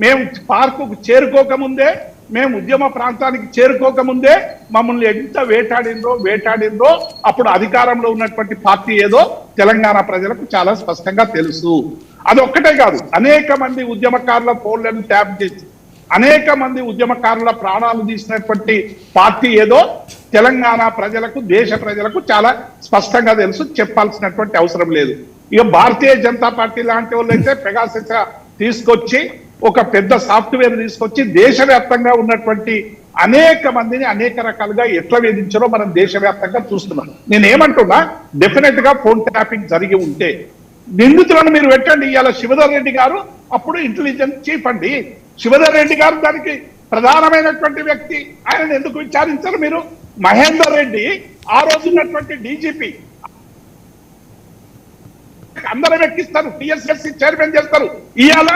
మేము పార్కుకు చేరుకోకముందే, మేము ఉద్యమ ప్రాంతానికి చేరుకోకముందే మమ్మల్ని ఎంత వేటాడిందో అప్పుడు అధికారంలో ఉన్నటువంటి పార్టీ ఏదో తెలంగాణ ప్రజలకు చాలా స్పష్టంగా తెలుసు. అది ఒక్కటే కాదు, అనేక మంది ఉద్యమకారుల ఫోన్లను ట్యాప్ చేసి అనేక మంది ఉద్యమకారుల ప్రాణాలు తీసినటువంటి పార్టీ ఏదో తెలంగాణ ప్రజలకు, దేశ ప్రజలకు చాలా స్పష్టంగా తెలుసు. చెప్పాల్సినటువంటి అవసరం లేదు. ఇక భారతీయ జనతా పార్టీ లాంటి వాళ్ళు అయితే పెగాసస్ తీసుకొచ్చి ఒక పెద్ద సాఫ్ట్వేర్ తీసుకొచ్చి దేశవ్యాప్తంగా ఉన్నటువంటి అనేక మందిని అనేక రకాలుగా ఎట్లా వేధించారో మనం దేశవ్యాప్తంగా చూస్తున్నాం. నేను ఏమంటున్నా, డెఫినెట్ గా ఫోన్ ట్యాపింగ్ జరిగి ఉంటే నిందితులను మీరు పెట్టండి. ఇవాళ శివధర్ రెడ్డి గారు అప్పుడు ఇంటెలిజెన్స్ చీఫ్ అండి. శివధర్ రెడ్డి గారు దానికి ప్రధానమైనటువంటి వ్యక్తి. ఆయనను ఎందుకు విచారించారు మీరు? మహేందర్ రెడ్డి ఆ రోజు ఉన్నటువంటి డీజీపీ, అందరం ఎక్కిస్తారు, టిఎస్ఎస్సి చైర్మన్ చేస్తారు. ఇవాళ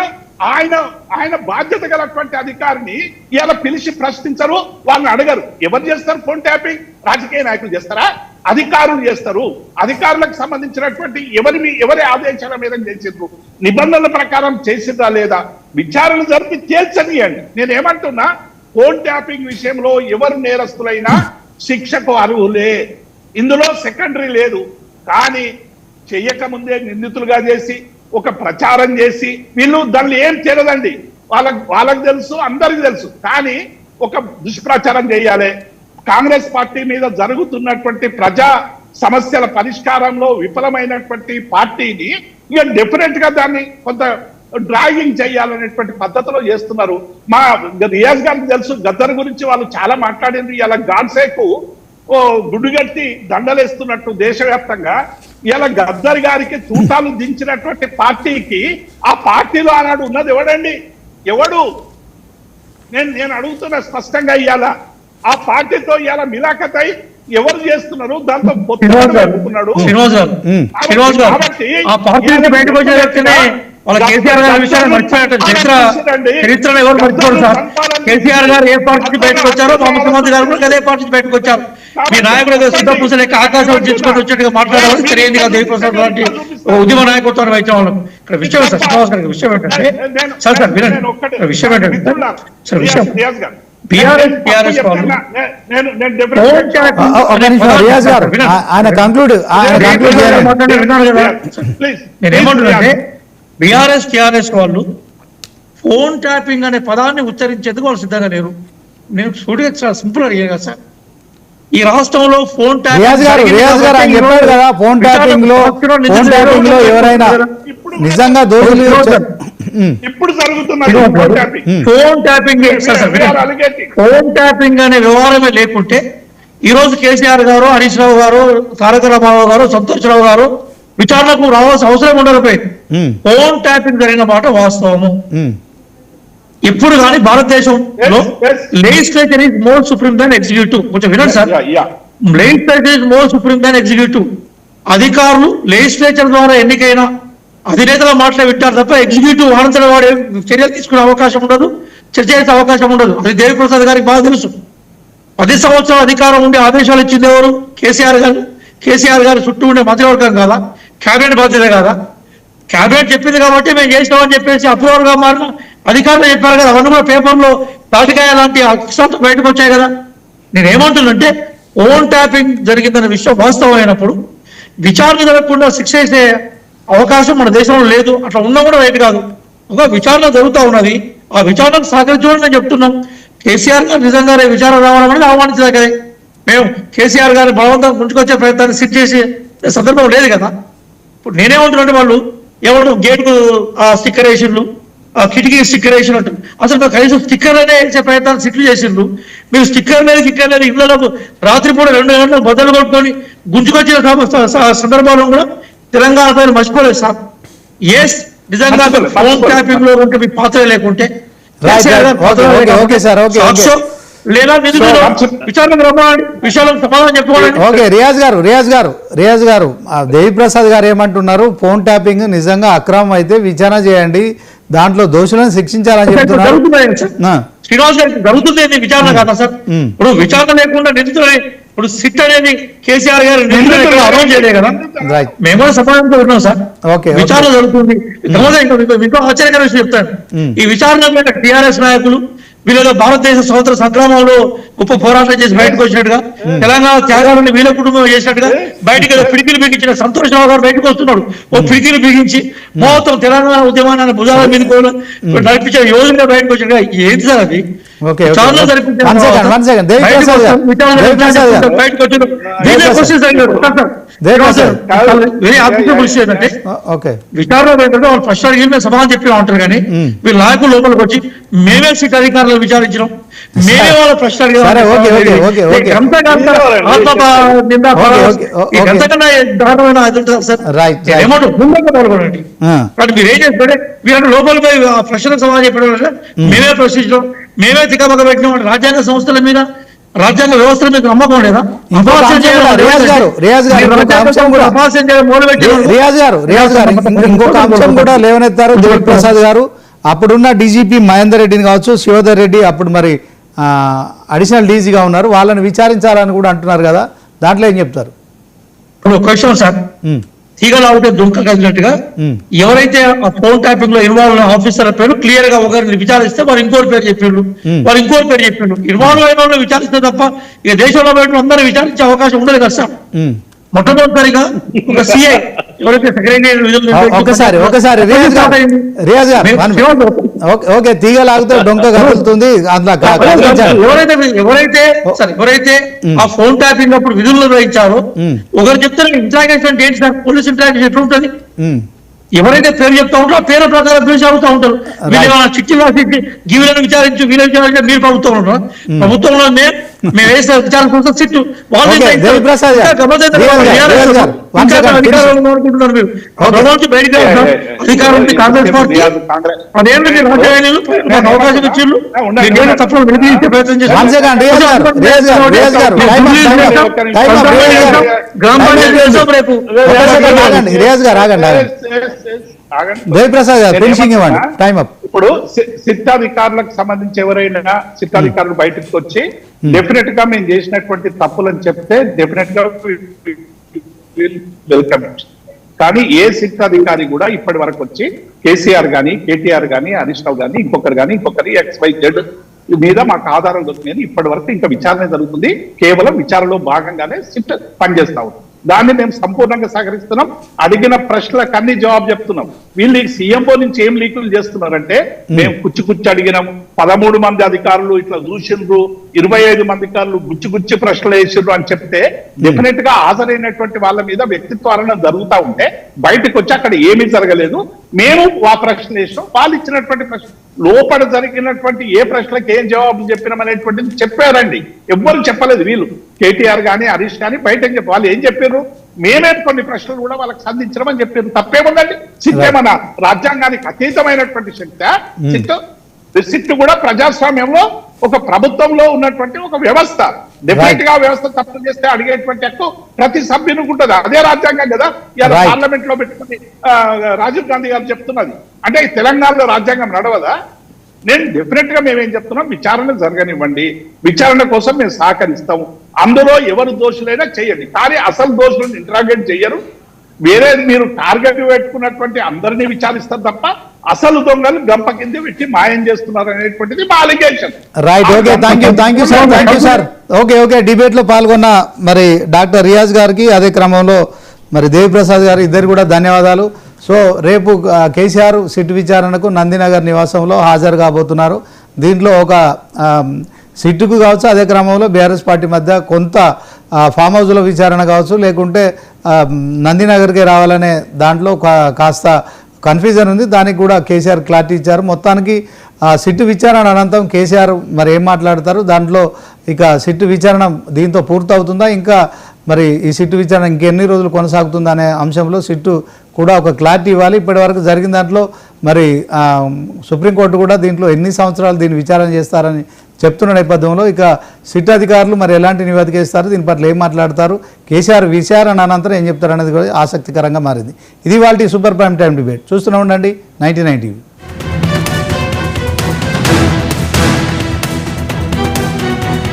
ఆయన బాధ్యత గలటువంటి అధికారిని ఇవాళ పిలిచి ప్రశ్నించరు, వాళ్ళని అడగరు. ఎవరు చేస్తారు ఫోన్ ట్యాపింగ్? రాజకీయ నాయకులు చేస్తారా? అధికారులు చేస్తారు. అధికారులకు సంబంధించినటువంటి ఎవరి ఆదేశాల మీద చేసిండ్రు, నిబంధనల ప్రకారం చేసిందా లేదా, విచారణ జరిపి తేల్చనియండి. నేనేమంటున్నా, ఫోన్ ట్యాపింగ్ విషయంలో ఎవరు నేరస్తులైనా శిక్షకు అర్హులే. ఇందులో సెకండరీ లేదు. కానీ చెయ్యకముందే నిందితులుగా చేసి ఒక ప్రచారం చేసి వీళ్ళు దాన్ని ఏం చేయలేదండి. వాళ్ళకి తెలుసు, అందరికి తెలుసు. కానీ ఒక దుష్ప్రచారం చేయాలి. కాంగ్రెస్ పార్టీ మీద జరుగుతున్నటువంటి ప్రజా సమస్యల పరిష్కారంలో విఫలమైనటువంటి పార్టీని ఇక డెఫినెట్ గా దాన్ని కొంత డ్రాయింగ్ చేయాలనేటువంటి పద్ధతిలో చేస్తున్నారు. మా రియాజ్ గారికి తెలుసు, గద్దర్ గురించి వాళ్ళు చాలా మాట్లాడింది. ఇలా గాడ్సేకు ఓ గుడ్డుగట్టి దండలేస్తున్నట్టు దేశవ్యాప్తంగా ఇలా గద్దర్ గారికి తూటాలు దించినటువంటి పార్టీకి ఆ పార్టీలో ఆనాడు ఉన్నది ఎవడండి? ఎవడు? నేను అడుగుతున్నా స్పష్టంగా. ఇవాళ ఆ పార్టీతో ఇవాళ మిలాఖతై ఎవరు చేస్తున్నారు? దాంతో పొత్తుకున్నాడు. కాబట్టి ఆ పార్టీ బయటకు వచ్చే వ్యక్తినే వాళ్ళ కేసీఆర్ గారి విషయాన్ని మర్చిపోయారు. చరిత్రలో ఎవరు మర్చిపోరు సార్. కేసీఆర్ గారు ఏ పార్టీ బయటకు వచ్చారో మా ముఖ్యమంత్రి గారు కూడా అదే పార్టీ బయటకు వచ్చారు. మీ నాయకుడు సిద్ధపూస లెక్క ఆకాశం దించుకొని వచ్చేట్టుగా మాట్లాడేవాళ్ళు సరైనది కాదు. దేవిప్రసాద్ లాంటి ఉద్యమ నాయకత్వాన్ని వహించే వాళ్ళం. ఇక్కడ విషయం సార్, శ్రీనివాస్ గారికి విషయం ఏంటంటే సార్ సార్ వినండి. విషయం ఏంటంటే సార్ విషయం టిఆర్ఎస్ వాళ్ళు రియాజ్ గారు ఆయన కంక్లూడ్ విన్నాను కదా. నేనేమంటున్నానంటే టిఆర్ఎస్ వాళ్ళు ఫోన్ ట్యాపింగ్ అనే పదాన్ని ఉచ్చరించేందుకు వాళ్ళు సిద్ధంగా లేరు. నేను సూటిగా చాలా సింపుల్ అడిగా కదా సార్. ఈ రాష్ట్రంలో ఫోన్ రియాజ్ గారు ఆయన చెప్పారు కదా, ఫోన్ ట్యాపింగ్ లో ఎవరైనా నిజంగా దోషులు ఇప్పుడు జరుగుతున్నది ఫోన్ ట్యాపింగ్ అనే వ్యవహారమే లేకుంటే ఈ రోజు కేసీఆర్ గారు, హరీష్ రావు గారు, తారక రామారావు గారు, సంతోష్ రావు గారు విచారణకు రావాల్సిన అవసరం ఉండకపోయింది. ఫోన్ ట్యాపింగ్ జరిగిన మాట వాస్తవము. ఎప్పుడు కానీ భారతదేశంలో legislature is more supreme than executive. కొంచెం వినండి sir. Legislature is more supreme than executive. అధికారులు లెజిస్లేచర్ ద్వారా ఎన్నికైన అధినేతల మాటలు వింటారు తప్ప ఎగ్జిక్యూటివ్ వారంతల వాడే చర్యలు తీసుకునే అవకాశం ఉండదు, చర్చ చేసే అవకాశం ఉండదు. అది దేవిప్రసాద్ గారికి బాగా తెలుసు. 10 సంవత్సరాల అధికారం ఉండి ఆదేశాలు ఇచ్చింది ఎవరు? కేసీఆర్ గారు. కేసీఆర్ గారు చుట్టూ ఉండే మంత్రివర్గం కాదా? క్యాబినెట్ బాధ్యత కాదా? క్యాబినెట్ చెప్పింది కాబట్టి మేము చేసినామని చెప్పేసి అప్రూవల్ గా మారిన అధికారులు చెప్పారు కదా. అవన్నీ కూడా పేపర్లో తాటికాయ లాంటి అక్షరాలతో బయటకు వచ్చాయి కదా. నేనేమంటున్నంటే ఫోన్ ట్యాపింగ్ జరిగిందనే విషయం వాస్తవమైనప్పుడు విచారణ జరగకుండా శిక్ష వేసే అవకాశం మన దేశంలో లేదు. అట్లా ఉన్నా కూడా రైట్ కాదు. ఒక విచారణ జరుగుతూ ఉన్నది. ఆ విచారణకు సహకరించమని నేను చెప్తున్నాం. కేసీఆర్ గారు నిజంగా విచారణ రావడం అనేది ఆహ్వానించదగ్గరే. మేము కేసీఆర్ గారి బలవంతం ముందుకొచ్చే ప్రయత్నాన్ని సిట్ చేసే సందర్భం లేదు కదా. ఇప్పుడు నేనేమంటున్నాంటే వాళ్ళు ఎవరు గేటుకు ఆ స్టిక్కర్ వేసిండ్రు, ఆ కిటికీ స్టిక్కర్ వేసినట్టు అసలు మేము కనీసం స్టిక్కర్ అనే వేసే ప్రయత్నాలు సిట్లు చేసిండ్రు. మీరు స్టిక్కర్ అనేది కిక్కర్ అనేది ఇళ్లలో రాత్రిపూట 2 గంటలకు బద్దలు కొట్టుకొని గుంజుకొచ్చిన సందర్భాల్లో కూడా తెలంగాణ పైన మర్చిపోలేదు సార్. ఎస్ నిజంగా ఫోన్ ట్యాపింగ్ లో ఉంటే మీ పాత్ర లేకుంటే లేదా విచారణకు రమ్మనండి, విషయాలకు సమాధానం చెప్పుకోండి. ఓకే రియాజ్ గారు దేవిప్రసాద్ గారు ఏమంటున్నారు? ఫోన్ ట్యాపింగ్ నిజంగా అక్రమం అయితే విచారణ చేయండి, దాంట్లో దోషులను శిక్షించాలని చెప్తున్నారు. శ్రీనివాస్ గారికి జరుగుతుంది విచారణ కాదా సార్? ఇప్పుడు విచారణ లేకుండా నిందితులని ఇప్పుడు సిట్ అనేది కేసీఆర్ గారు అమలు చేయలేదు కదా. మేము కూడా సమాధానంతో ఉన్నాం సార్. విచారణ జరుగుతుంది. ఇంకో ఆశ్చర్యకర విషయం చెప్తాను. ఈ విచారణ టిఆర్ఎస్ నాయకులు వీళ్ళలో భారతదేశ స్వతంత్ర సంగ్రామంలో గొప్ప పోరాటం చేసి బయటకు వచ్చినట్టుగా, తెలంగాణ త్యాగాలను వీళ్ళ కుటుంబం చేసినట్టుగా బయటకు పిడికిలు బిగించిన సంతోష్ రావు గారు బయటకు వస్తున్నాడు. ఓ పిడికిలు బిగించి మొత్తం తెలంగాణ ఉద్యమాన్ని భుజాల మీద నడిపించే యోజనగా బయటకు వచ్చినట్టుగా ఏంటి సార్ అది? విచారణ ఏంటంటే వాళ్ళు ఫస్ట్ అడిగి మేము సమాధానం చెప్పి ఉంటారు కానీ వీళ్ళ నాయకులు లోపలికి వచ్చి మేమే సిట్ అధికారులు విచారించడం, మేమే వాళ్ళ ప్రశ్న పాల్గొనండి. కానీ మీరు ఏం చేస్తుంటే వీళ్ళంటే లోపలిపై ప్రశ్నలకు సమాధానం చెప్పడం మేమే ప్రశ్నించడం, మేమే తికమక పెట్టినాం. రాజ్యాంగ సంస్థల మీద, రాజ్యాంగ వ్యవస్థల మీద నమ్మకం లేదా? ఇంకొక అంశం కూడా లేవనెత్తారు దేవిప్రసాద్ గారు. అప్పుడున్న డీజీపీ మహేందర్ రెడ్డిని కావచ్చు, శివధర్ రెడ్డి అప్పుడు మరి అడిషనల్ డీజీగా ఉన్నారు, వాళ్ళని విచారించాలని కూడా అంటున్నారు కదా, దాంట్లో ఏం చెప్తారు? క్వశ్చన్ సార్, తీగలాగితే దుంక కదిలినట్టుగా ఎవరైతే ఆ ఫోన్ ట్యాపింగ్ లో ఇన్వాల్వ్ అయిన ఆఫీసర్ పేరు క్లియర్ గా ఒకరిని విచారిస్తే వారు ఇంకోటి పేరు చెప్పిండు, వారు ఇంకోటి పేరు చెప్పిండు. ఇన్వాల్వ్ అయిన వాళ్ళు విచారిస్తే తప్ప ఇక దేశంలో బయట అందరూ విచారించే అవకాశం ఉండదు కదా సార్. మొట్టమొదటిసారిగా ఒక సిఐ ఎవరైతే ఒకసారి ఓకే తీగలాగితే డొంక కదులుతుంది ఎవరైతే ఆ ఫోన్ ట్యాపింగ్ అప్పుడు విధులు నిర్వహించారో ఒకరు చెప్తారు interrogation date sir, police interrogation ఎట్లా ఉంటుంది? ఎవరైతే పేరు చెప్తా ఉంటారో ఆ పేరు ప్రకారం పిలిచి అవుతూ ఉంటారు. వీళ్ళు చిట్టి రాసి వీళ్ళని విచారించు వీళ్ళని విచారించు మీరు ప్రభుత్వంలో ఉన్నారు, ప్రభుత్వంలో మేము వేసే విచారణ కోసం సిట్టు వాళ్ళు అనుకుంటున్నారు. మీరు అధికారం ఉంది కాంగ్రెస్ పార్టీ, అదేంటి మీరు అవకాశం ఇచ్చిండ్రు, తప్పని వెలిగించే ప్రయత్నం గ్రామ పంచాయతీ రేపు ఇప్పుడు సిట్ అధికారులకు సంబంధించి ఎవరైనా సిట్ అధికారులు బయటకు వచ్చి డెఫినెట్ గా మేము చేసినటువంటి తప్పులని చెప్తే డెఫినెట్ గా వెల్కమ్. కానీ ఏ సిట్ అధికారి కూడా ఇప్పటి వరకు వచ్చి కేసీఆర్ గాని కేటీఆర్ గాని హరీష్ రావు గాని ఇంకొకరి XYZ మీద మాకు ఆధారం దొరికింది ఇప్పటి వరకు ఇంకా విచారణ జరుగుతుంది. కేవలం విచారణలో భాగంగానే సిట్ పనిచేస్తా ఉంది. దాన్ని మేము సంపూర్ణంగా సహకరిస్తున్నాం. అడిగిన ప్రశ్నలకు అన్ని జవాబు చెప్తున్నాం. వీళ్ళు సీఎంఓ నుంచి ఏం లీకులు చేస్తున్నారంటే మేము కుచ్చి అడిగినాం, 13 మంది అధికారులు ఇట్లా చూసిండ్రు, 25 మంది అధికారులు గుచ్చి ప్రశ్నలు వేసిండ్రు అని చెప్తే డెఫినెట్ గా హాజరైనటువంటి వాళ్ళ మీద వ్యక్తిత్వాలను జరుగుతూ ఉంటే బయటకు వచ్చి అక్కడ ఏమీ జరగలేదు, మేము ఆ ప్రశ్నలు వేసినాం, వాళ్ళు ఇచ్చినటువంటి ప్రశ్న లోపల జరిగినటువంటి ఏ ప్రశ్నలకు ఏం జవాబు చెప్పినామనేటువంటిది చెప్పారండి. ఎవ్వరు చెప్పలేదు. వీళ్ళు కేటీఆర్ గానీ హరీష్ కానీ బయటకు చెప్పి వాళ్ళు ఏం చెప్పారు, మేమే కొన్ని ప్రశ్నలు కూడా వాళ్ళకి సంధించడం చెప్పారు. తప్పేముందండి? సిట్ ఏమన్నా రాజ్యాంగానికి అతీతమైనటువంటి శక్తి? సిట్ కూడా ప్రజాస్వామ్యంలో ఒక ప్రభుత్వంలో ఉన్నటువంటి ఒక వ్యవస్థ. డెఫినెట్ గా వ్యవస్థ తప్పు చేస్తే అడిగేటువంటి హక్కు ప్రతి సభ్యునికి ఉంటుంది. అదే రాజ్యాంగం కదా ఇలా పార్లమెంట్ లో పెట్టుకుని రాజీవ్ గాంధీ గారు చెప్తున్నది. అంటే తెలంగాణలో రాజ్యాంగం నడవదా? నేను డెఫినెట్ గా మేమేం చెప్తున్నాం, విచారణ జరగనివ్వండి, విచారణ కోసం మేము సహకరిస్తాము. అందులో ఎవరు దోషులైనా చేయండి, కానీ అసలు దోషులను ఇంటరాగేట్ చెయ్యరు. వేరే మీరు టార్గెట్ పెట్టుకున్నటువంటి అందరినీ విచారిస్తారు తప్ప అసలు దొంగలు గంప కింద పెట్టి మాయం చేస్తున్నారు అనేటువంటిది మా allegation. Right, okay, thank you sir. Okay debate లో పాల్గొన్న మరి డాక్టర్ రియాజ్ గారికి, అదే క్రమంలో మరి దేవిప్రసాద్ గారు ఇద్దరు కూడా ధన్యవాదాలు. సో రేపు కేసీఆర్ సిట్ విచారణకు నందినగర్ నివాసంలో హాజరు కాబోతున్నారు. దీంట్లో ఒక సిట్టుకు కావచ్చు, అదే క్రమంలో బీఆర్ఎస్ పార్టీ మధ్య కొంత ఫామ్ హౌస్లో విచారణ కావచ్చు, లేకుంటే నందినగర్కి రావాలనే దాంట్లో కాస్త కన్ఫ్యూజన్ ఉంది. దానికి కూడా కేసీఆర్ క్లారిటీ ఇచ్చారు. మొత్తానికి సిట్టు విచారణ అనంతరం కేసీఆర్ మరి ఏం మాట్లాడతారు, దాంట్లో ఇక సిట్టు విచారణ దీంతో పూర్తవుతుందా, ఇంకా మరి ఈ సిట్టు విచారణ ఇంకెన్ని రోజులు కొనసాగుతుందా అనే అంశంలో సిట్టు కూడా ఒక క్లారిటీ ఇవ్వాలి. ఇప్పటి వరకు జరిగిన దాంట్లో మరి సుప్రీంకోర్టు కూడా దీంట్లో ఎన్ని సంవత్సరాలు దీన్ని విచారణ చేస్తారని చెప్తున్న నేపథ్యంలో ఇక సిట్ అధికారులు మరి ఎలాంటి నివేదిక ఇస్తారు, దీని పట్ల ఏం మాట్లాడతారు, కేసీఆర్ విచారణ అనంతరం ఏం చెప్తారు అనేది కూడా ఆసక్తికరంగా మారింది. ఇది వాళ్ళ సూపర్ ప్రైమ్ టైం డిబేట్. చూస్తూనే ఉండండి 99 టీవీ.